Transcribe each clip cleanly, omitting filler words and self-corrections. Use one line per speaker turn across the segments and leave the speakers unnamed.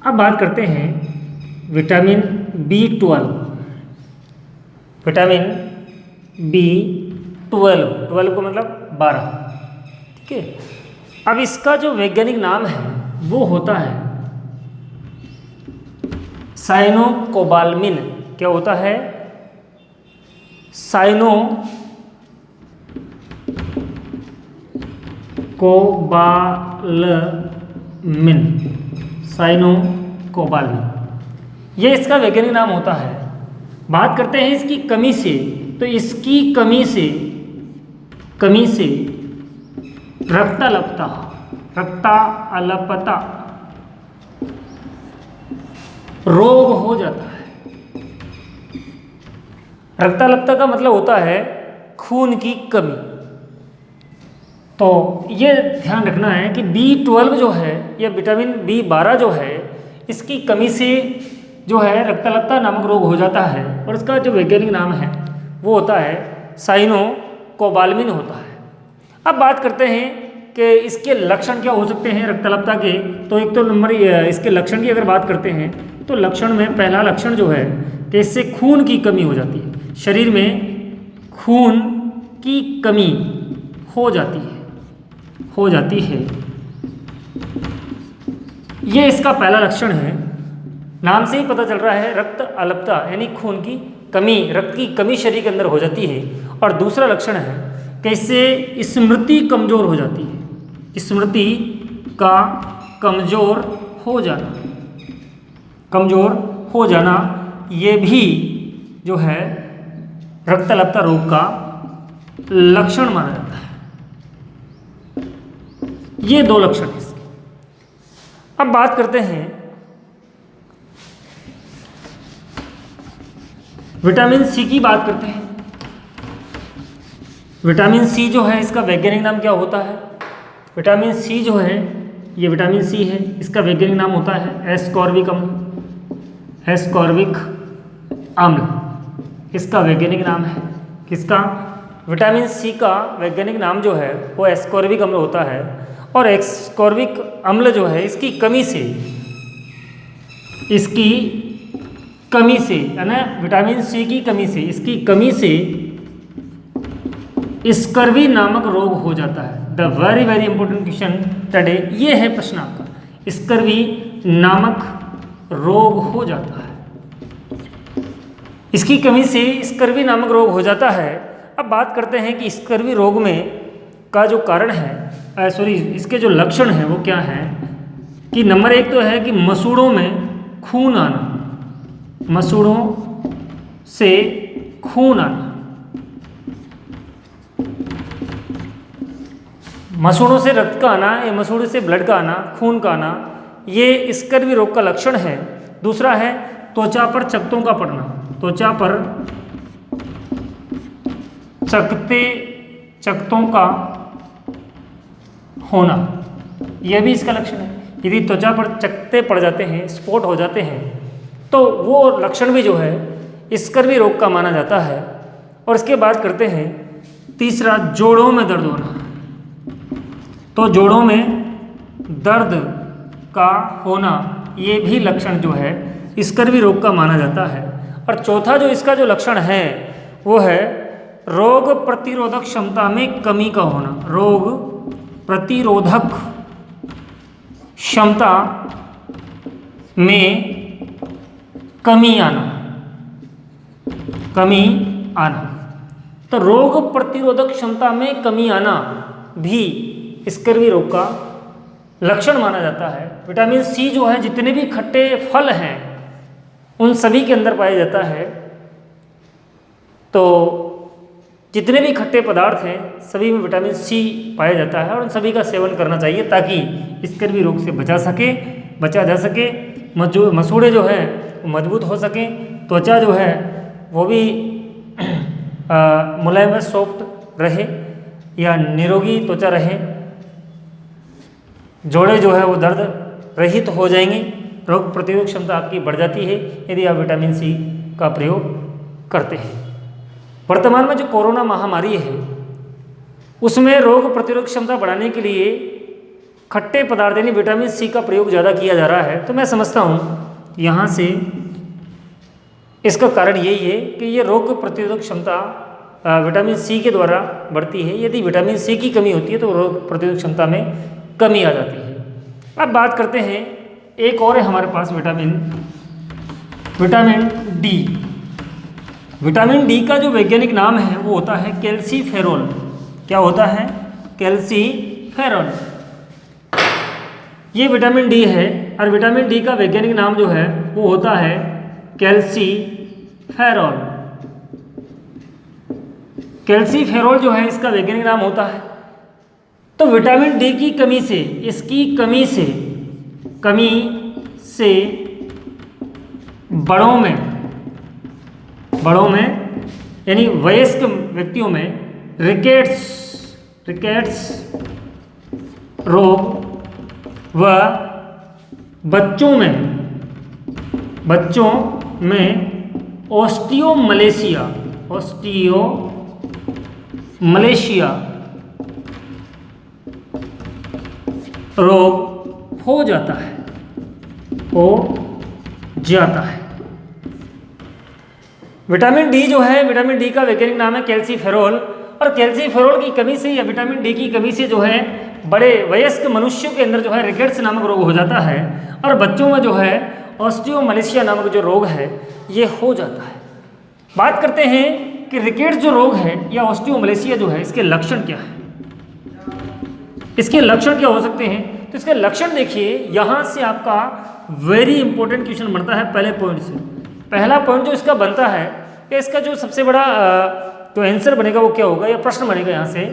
अब बात करते हैं विटामिन B12। विटामिन B12, 12 को मतलब 12, ठीक है। अब इसका जो वैज्ञानिक नाम है वो होता है साइनोकोबालमिन। क्या होता है? साइनोकोबालमिन, साइनोकोबालमिन, ये इसका वैज्ञानिक नाम होता है। बात करते हैं इसकी कमी से, तो इसकी कमी से रक्ताल्पता रोग हो जाता है। रक्ताल्पता का मतलब होता है खून की कमी। तो ये ध्यान रखना है कि B12 जो है या विटामिन B12 जो है, इसकी कमी से जो है रक्ताल्पता नामक रोग हो जाता है, और इसका जो वैज्ञानिक नाम है वो होता है साइनोकोबालमिन होता है। अब बात करते हैं कि इसके लक्षण क्या हो सकते हैं रक्ताल्पता के। तो एक तो नंबर इसके लक्षण की अगर बात करते हैं तो लक्षण में पहला लक्षण जो है कि इससे खून की कमी हो जाती है, शरीर में खून की कमी हो जाती है। ये इसका पहला लक्षण है। नाम से ही पता चल रहा है रक्त अल्पता यानी खून की कमी, रक्त की कमी शरीर के अंदर हो जाती है। और दूसरा लक्षण है कि इससे स्मृति कमजोर हो जाती है, स्मृति का कमजोर हो जाना, ये भी जो है रक्ताल्पता रोग का लक्षण माना जाता है। ये दो लक्षण हैं इसके। अब बात करते हैं विटामिन सी की बात करते हैं। विटामिन सी जो है इसका वैज्ञानिक नाम क्या होता है? विटामिन सी जो है, ये विटामिन सी है, इसका वैज्ञानिक नाम होता है एस्कॉर्बिक अम्ल। इसका वैज्ञानिक नाम है किसका? विटामिन सी का वैज्ञानिक नाम जो है वो एस्कॉर्बिक अम्ल होता है। और एस्कॉर्बिक अम्ल जो है इसकी कमी से यानी विटामिन सी की कमी से, इसकी कमी से स्कर्वी नामक रोग हो जाता है। The very very important question today ये है प्रश्न आपका, स्कर्वी नामक रोग हो जाता है। इसकी कमी से स्कर्वी नामक रोग हो जाता है। अब बात करते हैं कि स्कर्वी रोग में का जो कारण है, इसके जो लक्षण हैं वो क्या हैं? कि नंबर एक तो है कि मसूड़ों में खून आना, मसूड़ों से खून आना, मसूड़ों से रक्त का आना या मसूड़ों से ब्लड का आना, खून का आना, ये स्कर्वी रोग का लक्षण है। दूसरा है त्वचा पर चकत्तों का पड़ना, त्वचा पर चकत्तों का होना, यह भी इसका लक्षण है। यदि त्वचा पर चकत्ते पड़ जाते हैं, स्पॉट हो जाते हैं, तो वो लक्षण भी जो है स्कर्वी रोग का माना जाता है। और इसके बाद करते हैं तीसरा, जोड़ों में दर्द होना। तो जोड़ों में दर्द का होना, ये भी लक्षण जो है स्कर्वी रोग का माना जाता है। और चौथा जो इसका जो लक्षण है वो है रोग प्रतिरोधक क्षमता में कमी का होना, रोग प्रतिरोधक क्षमता में कमी आना। तो रोग प्रतिरोधक क्षमता में कमी आना भी स्कर्वी रोग का लक्षण माना जाता है। विटामिन सी जो है जितने भी खट्टे फल हैं उन सभी के अंदर पाया जाता है। तो जितने भी खट्टे पदार्थ हैं सभी में विटामिन सी पाया जाता है और उन सभी का सेवन करना चाहिए ताकि स्कर्वी रोग से बचा जा सके। मसूड़े जो है वो मजबूत हो सकें, त्वचा जो है वो भी मुलायम सॉफ्ट रहे या निरोगी त्वचा रहे, जोड़े जो है वो दर्द रहित हो जाएंगे, रोग प्रतिरोधक क्षमता आपकी बढ़ जाती है यदि आप विटामिन सी का प्रयोग करते हैं। वर्तमान में जो कोरोना महामारी है उसमें रोग प्रतिरोधक क्षमता बढ़ाने के लिए खट्टे पदार्थ यानी विटामिन सी का प्रयोग ज़्यादा किया जा रहा है, तो मैं समझता हूँ यहाँ से इसका कारण यही है कि ये रोग प्रतिरोधक क्षमता विटामिन सी के द्वारा बढ़ती है। यदि विटामिन सी की कमी होती है तो रोग प्रतिरोधक क्षमता में कमी आ जाती है। अब बात करते हैं, एक और है हमारे पास विटामिन डी। विटामिन डी का जो वैज्ञानिक नाम है वो होता है कैल्सीफेरोल। क्या होता है? कैल्सीफेरोल। ये विटामिन डी है और विटामिन डी का वैज्ञानिक नाम जो है वो होता है कैल्सीफेरोल। कैल्सीफेरोल जो है इसका वैज्ञानिक नाम होता है। तो विटामिन डी की कमी से, इसकी कमी से बड़ों में यानी वयस्क व्यक्तियों में रिकेट्स रोग व बच्चों में ऑस्टियोमलेशिया रोग हो जाता है। विटामिन डी जो है, विटामिन डी का वैज्ञानिक नाम है कैल्सीफेरोल, और कैल्सीफेरोल की कमी से या विटामिन डी की कमी से जो है बड़े वयस्क मनुष्यों के अंदर जो है रिकेट्स नामक रोग हो जाता है, और बच्चों में जो है ऑस्टियोमलेशिया नामक जो रोग है ये हो जाता है। बात करते हैं कि रिकेट्स जो रोग है या ऑस्टियोमलेशिया जो है इसके लक्षण क्या है, इसके लक्षण क्या हो सकते हैं। तो इसके लक्षण देखिए, यहाँ से आपका वेरी इंपॉर्टेंट क्वेश्चन बनता है पहले पॉइंट से। पहला पॉइंट जो इसका बनता है कि इसका जो सबसे बड़ा जो आंसर बनेगा वो क्या होगा, या प्रश्न बनेगा यहाँ से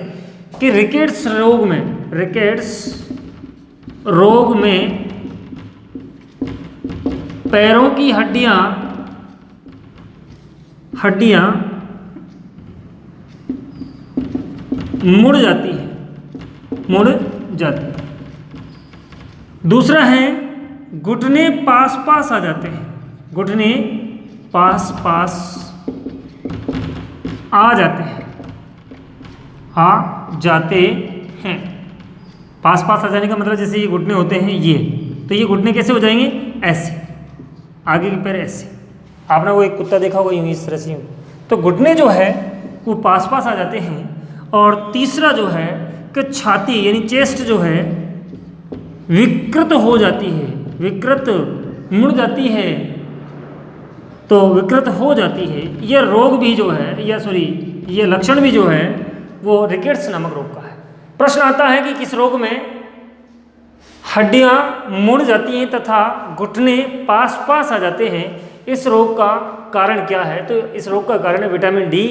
कि रिकेट्स रोग में पैरों की हड्डियां मुड़ जाती है। दूसरा है घुटने पास आ जाते हैं, घुटने पास आ जाते हैं। पास आ जाने का मतलब जैसे ये घुटने होते हैं ये, तो ये घुटने कैसे हो जाएंगे? ऐसे, आगे के पैर ऐसे। आपने वो एक कुत्ता देखा होगा यूं इस तरह से, तो घुटने जो है वो पास आ जाते हैं। और तीसरा जो है कि छाती यानी चेस्ट जो है विकृत हो जाती है, मुड़ जाती है, तो विकृत हो जाती है। ये रोग भी जो है ये लक्षण भी जो है वो रिकेट्स नामक रोग का है। प्रश्न आता है कि किस रोग में हड्डियां मुड़ जाती हैं तथा घुटने पास आ जाते हैं, इस रोग का कारण क्या है? तो इस रोग का कारण है विटामिन डी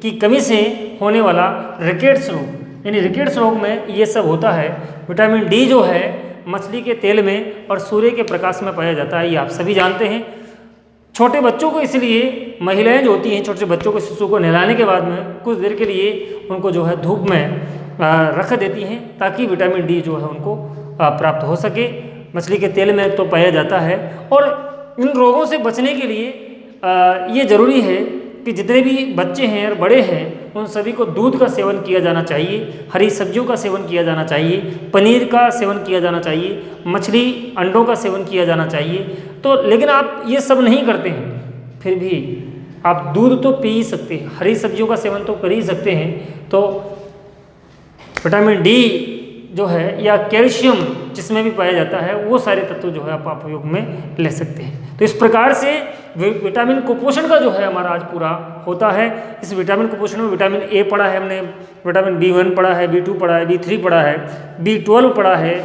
की कमी से होने वाला रिकेट्स रोग। यानी रिकेट्स रोग में ये सब होता है। विटामिन डी जो है मछली के तेल में और सूर्य के प्रकाश में पाया जाता है, ये आप सभी जानते हैं। छोटे बच्चों को इसलिए महिलाएं जो होती हैं छोटे बच्चों को, शिशु को नहलाने के बाद में कुछ देर के लिए उनको जो है धूप में रख देती हैं ताकि विटामिन डी जो है उनको प्राप्त हो सके। मछली के तेल में तो पाया जाता है। और इन रोगों से बचने के लिए ये ज़रूरी है कि जितने भी बच्चे हैं और बड़े हैं उन सभी को दूध का सेवन किया जाना चाहिए, हरी सब्जियों का सेवन किया जाना चाहिए, पनीर का सेवन किया जाना चाहिए, मछली अंडों का सेवन किया जाना चाहिए। तो लेकिन आप ये सब नहीं करते हैं, फिर भी आप दूध तो पी ही सकते हैं, हरी सब्जियों का सेवन तो कर ही सकते हैं। तो विटामिन डी जो है या कैल्शियम जिसमें भी पाया जाता है वो सारे तत्व जो है आप उपयोग में ले सकते हैं। तो इस प्रकार से विटामिन कुपोषण का जो है हमारा आज पूरा होता है। इस विटामिन कुपोषण में विटामिन ए पढ़ा है हमने, विटामिन B1 पढ़ा है, B2 पढ़ा है, B3 पढ़ा है, B12 पढ़ा है,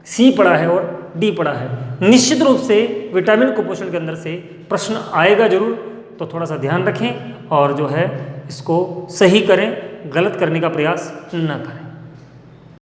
C पढ़ा है और D पढ़ा है। निश्चित रूप से विटामिन कुपोषण के अंदर से प्रश्न आएगा जरूर, तो थोड़ा सा ध्यान रखें और जो है इसको सही करें, गलत करने का प्रयास न करें।